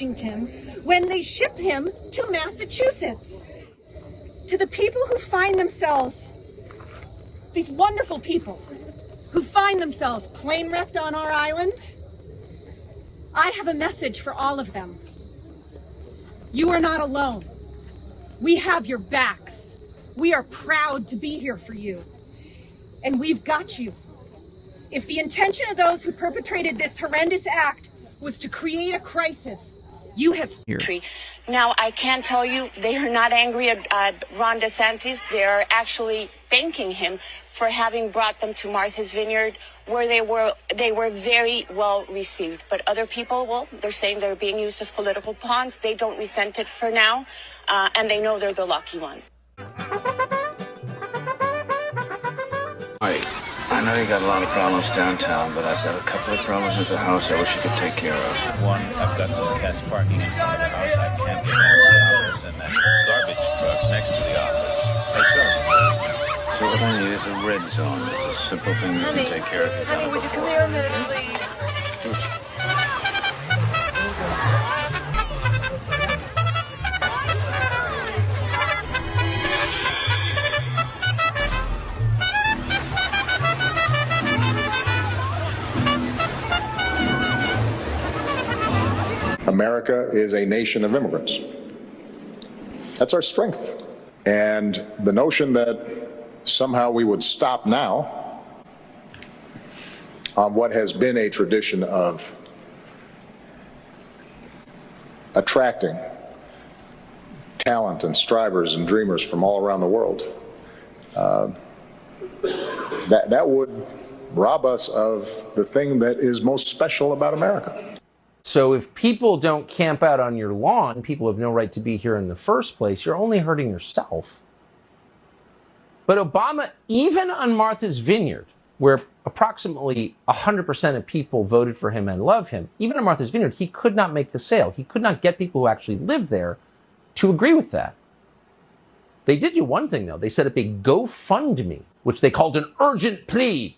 Washington when they ship him to Massachusetts. To the people who find themselves, these wonderful people who find themselves plane wrecked on our island, I have a message for all of them. You are not alone. We have your backs. We are proud to be here for you. And we've got you. If the intention of those who perpetrated this horrendous act was to create a crisis, you have... Now, I can tell you they are not angry at Ron DeSantis. They're actually thanking him for having brought them to Martha's Vineyard, where they were very well received. But other people, well, they're saying they're being used as political pawns. They don't resent it for now, and they know they're the lucky ones. I know you got a lot of problems downtown, but I've got a couple of problems at the house I wish you could take care of. One, I've got some cats parking in front of the house. I can't get out of the office, and that garbage truck next to the office has garbage. So what I need is a red zone. It's a simple thing you can take care of. Honey, would you come here a minute, please? America is a nation of immigrants. That's our strength. And the notion that somehow we would stop now on what has been a tradition of attracting talent and strivers and dreamers from all around the world, that would rob us of the thing that is most special about America. So if people don't camp out on your lawn, people have no right to be here in the first place, you're only hurting yourself. But Obama, even on Martha's Vineyard, where approximately 100% of people voted for him and love him, even on Martha's Vineyard, he could not make the sale. He could not get people who actually live there to agree with that. They did do one thing, though. They set up a GoFundMe, which they called an urgent plea.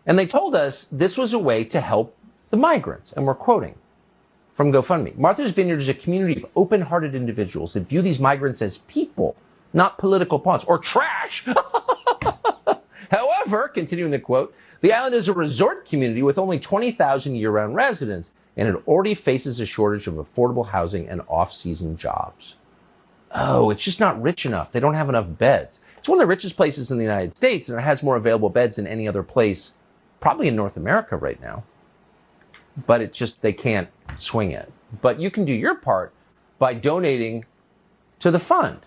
And they told us this was a way to help the migrants. And we're quoting from GoFundMe. Martha's Vineyard is a community of open-hearted individuals that view these migrants as people, not political pawns or trash. However, continuing the quote, the island is a resort community with only 20,000 year-round residents, and it already faces a shortage of affordable housing and off-season jobs. Oh, it's just not rich enough. They don't have enough beds. It's one of the richest places in the United States, and it has more available beds than any other place, probably in North America right now. But it's just, they can't swing it. But you can do your part by donating to the fund.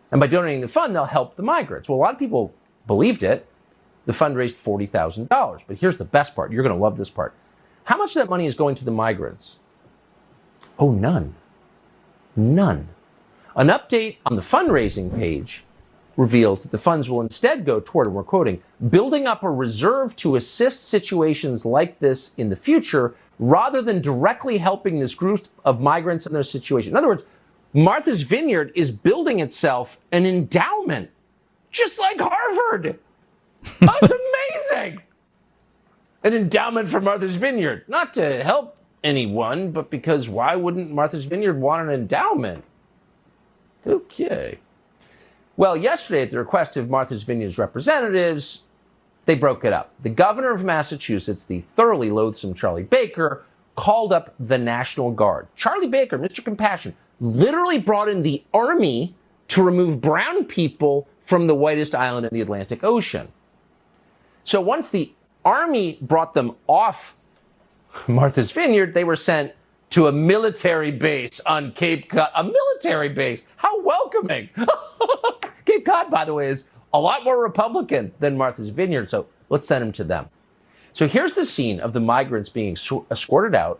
And by donating to the fund, they'll help the migrants. Well, a lot of people believed it. The fund raised $40,000. But here's the best part. You're going to love this part. How much of that money is going to the migrants? Oh, none. None. An update on the fundraising page reveals that the funds will instead go toward, and we're quoting, building up a reserve to assist situations like this in the future, rather than directly helping this group of migrants in their situation. In other words, Martha's Vineyard is building itself an endowment, just like Harvard. Oh, it's amazing. An endowment for Martha's Vineyard, not to help anyone, but because why wouldn't Martha's Vineyard want an endowment? Okay. Well, yesterday, at the request of Martha's Vineyard's representatives, they broke it up. The governor of Massachusetts, the thoroughly loathsome Charlie Baker, called up the National Guard. Charlie Baker, Mr. Compassion, literally brought in the army to remove brown people from the whitest island in the Atlantic Ocean. So once the army brought them off Martha's Vineyard, they were sent to a military base on Cape Cod. A military base. How welcoming. Cape Cod, by the way, is a lot more Republican than Martha's Vineyard, so let's send them to them. So here's the scene of the migrants being escorted out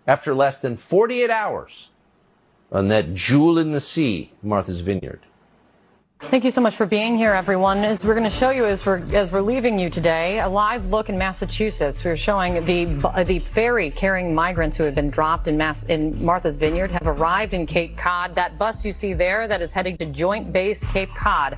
after less than 48 hours on that jewel in the sea, Martha's Vineyard. Thank you so much for being here, everyone. As we're going to show you as we're leaving you today, a live look in Massachusetts. We're showing the ferry carrying migrants who have been dropped in Martha's Vineyard have arrived in Cape Cod. That bus you see there that is heading to Joint Base Cape Cod